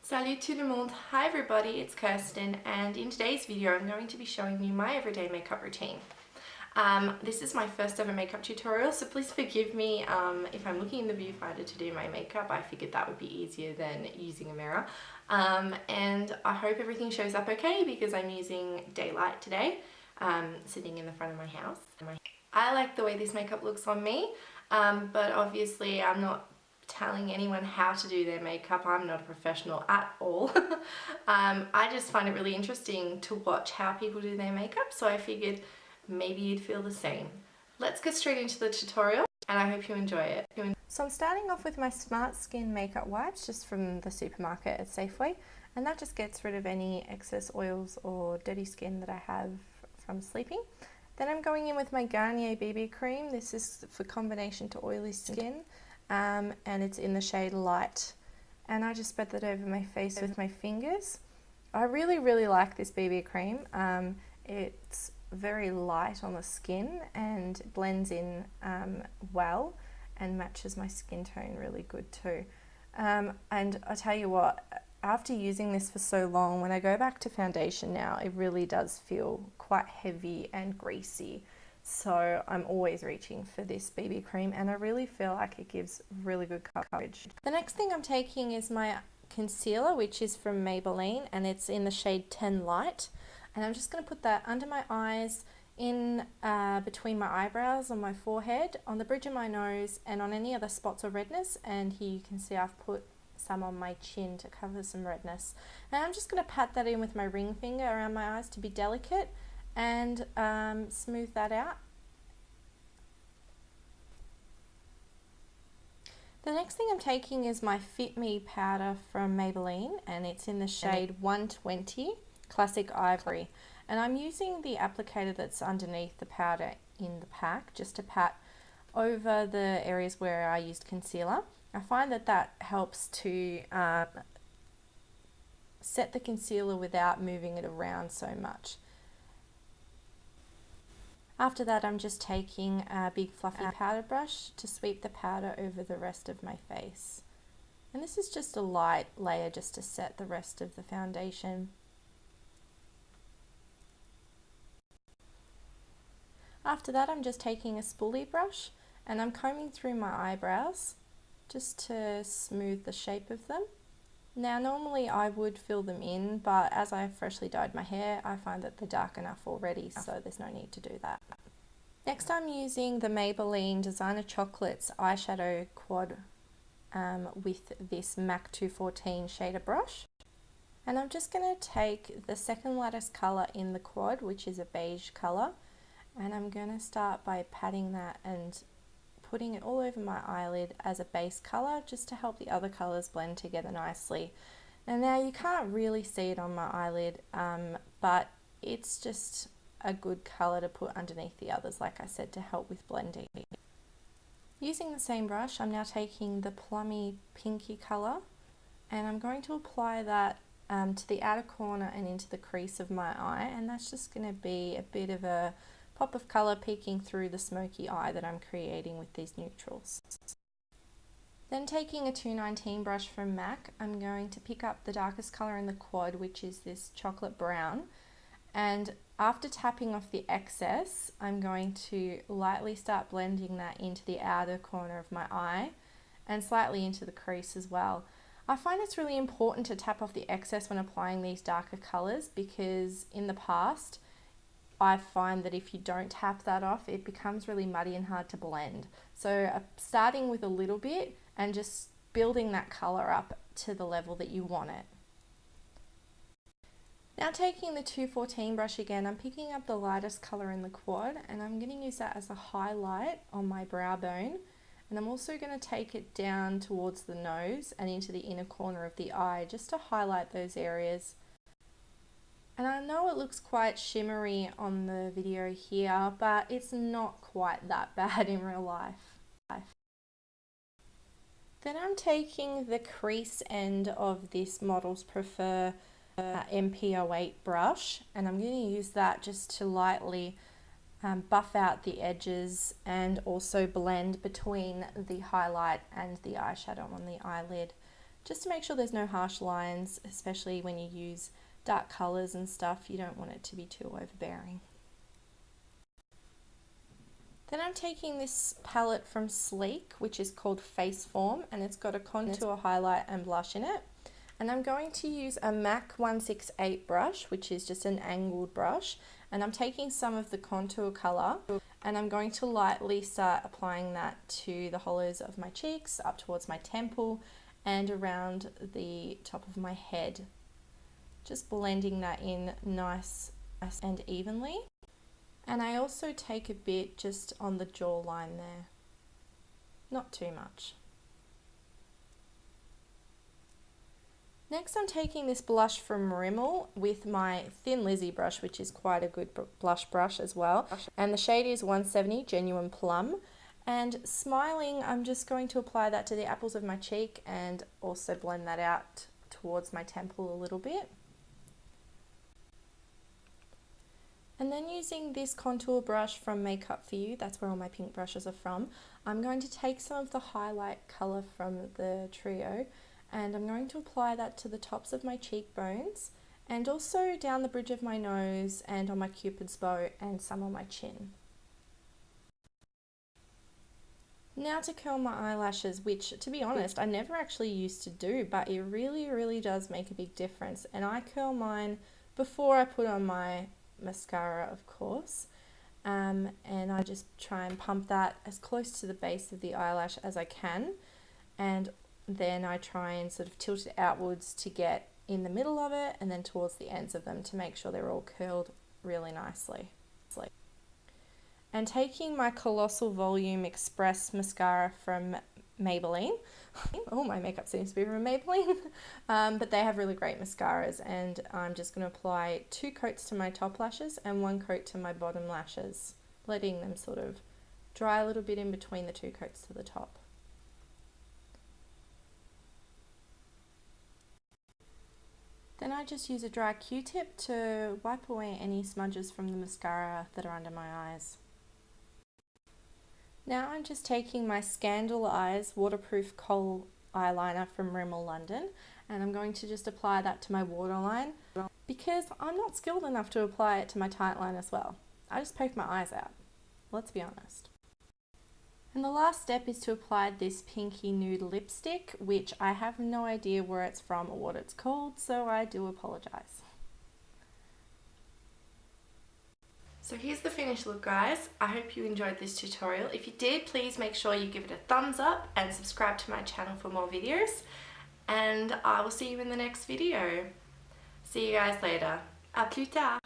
Salut tout le monde! Hi everybody, it's Kirsten, and in today's video I'm going to be showing you my everyday makeup routine. This is my first ever makeup tutorial, so please forgive me if I'm looking in the viewfinder to do my makeup. I figured that would be easier than using a mirror. And I hope everything shows up okay because I'm using daylight today, sitting in the front of my house. I like the way this makeup looks on me, but obviously I'm not telling anyone how to do their makeup. I'm not a professional at all. I just find it really interesting to watch how people do their makeup, so I figured maybe you'd feel the same. Let's get straight into the tutorial and I hope you enjoy it. So I'm starting off with my Smart Skin makeup wipes just from the supermarket at Safeway, and that just gets rid of any excess oils or dirty skin that I have from sleeping. Then I'm going in with my Garnier BB cream. This is for combination to oily skin. And it's in the shade Light, and I just spread that over my face with my fingers. I really like this BB cream. It's very light on the skin and blends in well and matches my skin tone really good too. And I tell you what, after using this for so long, when I go back to foundation now, it really does feel quite heavy and greasy. So I'm always reaching for this BB cream, and I really feel like it gives really good coverage. The next thing I'm taking is my concealer, which is from Maybelline, and it's in the shade 10 Light. And I'm just going to put that under my eyes, in between my eyebrows, on my forehead, on the bridge of my nose, and on any other spots of redness. And here you can see I've put some on my chin to cover some redness. And I'm just going to pat that in with my ring finger around my eyes to be delicate and smooth that out. The next thing I'm taking is my Fit Me powder from Maybelline, and it's in the shade 120 Classic Ivory. And I'm using the applicator that's underneath the powder in the pack just to pat over the areas where I used concealer. I find that that helps to set the concealer without moving it around so much. After that, I'm just taking a big fluffy powder brush to sweep the powder over the rest of my face. And this is just a light layer just to set the rest of the foundation. After that, I'm just taking a spoolie brush and I'm combing through my eyebrows just to smooth the shape of them. Now normally I would fill them in, but as I freshly dyed my hair, I find that they're dark enough already, so there's no need to do that. Next, I'm using the Maybelline Designer Chocolates eyeshadow quad with this MAC 214 shader brush. And I'm just going to take the second lightest colour in the quad, which is a beige colour, and I'm going to start by patting that and putting it all over my eyelid as a base colour just to help the other colours blend together nicely. And now you can't really see it on my eyelid, but it's just a good colour to put underneath the others, like I said, to help with blending. Using the same brush, I'm now taking the plummy pinky colour and I'm going to apply that to the outer corner and into the crease of my eye, and that's just going to be a bit of a pop of colour peeking through the smoky eye that I'm creating with these neutrals. Then taking a 219 brush from MAC, I'm going to pick up the darkest colour in the quad, which is this chocolate brown, and after tapping off the excess, I'm going to lightly start blending that into the outer corner of my eye and slightly into the crease as well. I find it's really important to tap off the excess when applying these darker colours because in the past I find that if you don't tap that off, it becomes really muddy and hard to blend. So starting with a little bit and just building that colour up to the level that you want it. Now taking the 214 brush again, I'm picking up the lightest colour in the quad and I'm going to use that as a highlight on my brow bone. And I'm also going to take it down towards the nose and into the inner corner of the eye just to highlight those areas. And I know it looks quite shimmery on the video here, but it's not quite that bad in real life. Then I'm taking the crease end of this Models Prefer MP08 brush, and I'm going to use that just to lightly buff out the edges and also blend between the highlight and the eyeshadow on the eyelid just to make sure there's no harsh lines, especially when you use dark colours and stuff. You don't want it to be too overbearing. Then I'm taking this palette from Sleek, which is called Face Form, and it's got a contour, highlight and blush in it. And I'm going to use a MAC 168 brush, which is just an angled brush, and I'm taking some of the contour colour and I'm going to lightly start applying that to the hollows of my cheeks, up towards my temple and around the top of my head. Just blending that in nice and evenly. And I also take a bit just on the jawline there, not too much. Next I'm taking this blush from Rimmel with my Thin Lizzy brush, which is quite a good blush brush as well. And the shade is 170 Genuine Plum. And smiling, I'm just going to apply that to the apples of my cheek and also blend that out towards my temple a little bit. And then using this contour brush from Makeup For You, that's where all my pink brushes are from, I'm going to take some of the highlight colour from the trio and I'm going to apply that to the tops of my cheekbones and also down the bridge of my nose and on my cupid's bow and some on my chin. Now to curl my eyelashes, which to be honest I never actually used to do, but it really does make a big difference. And I curl mine before I put on my mascara, of course, and I just try and pump that as close to the base of the eyelash as I can, and then I try and sort of tilt it outwards to get in the middle of it and then towards the ends of them to make sure they're all curled really nicely. And taking my Colossal Volume Express mascara from Maybelline. Oh, my makeup seems to be from Maybelline. But they have really great mascaras, and I'm just going to apply 2 coats to my top lashes and 1 coat to my bottom lashes, letting them sort of dry a little bit in between the 2 coats to the top. Then I just use a dry Q-tip to wipe away any smudges from the mascara that are under my eyes. Now I'm just taking my Scandal Eyes Waterproof Kohl eyeliner from Rimmel London, and I'm going to just apply that to my waterline because I'm not skilled enough to apply it to my tight line as well. I just poke my eyes out, let's be honest. And the last step is to apply this pinky nude lipstick, which I have no idea where it's from or what it's called, so I do apologise. So here's the finished look, guys. I hope you enjoyed this tutorial. If you did, please make sure you give it a thumbs up and subscribe to my channel for more videos. And I will see you in the next video. See you guys later. À plus tard.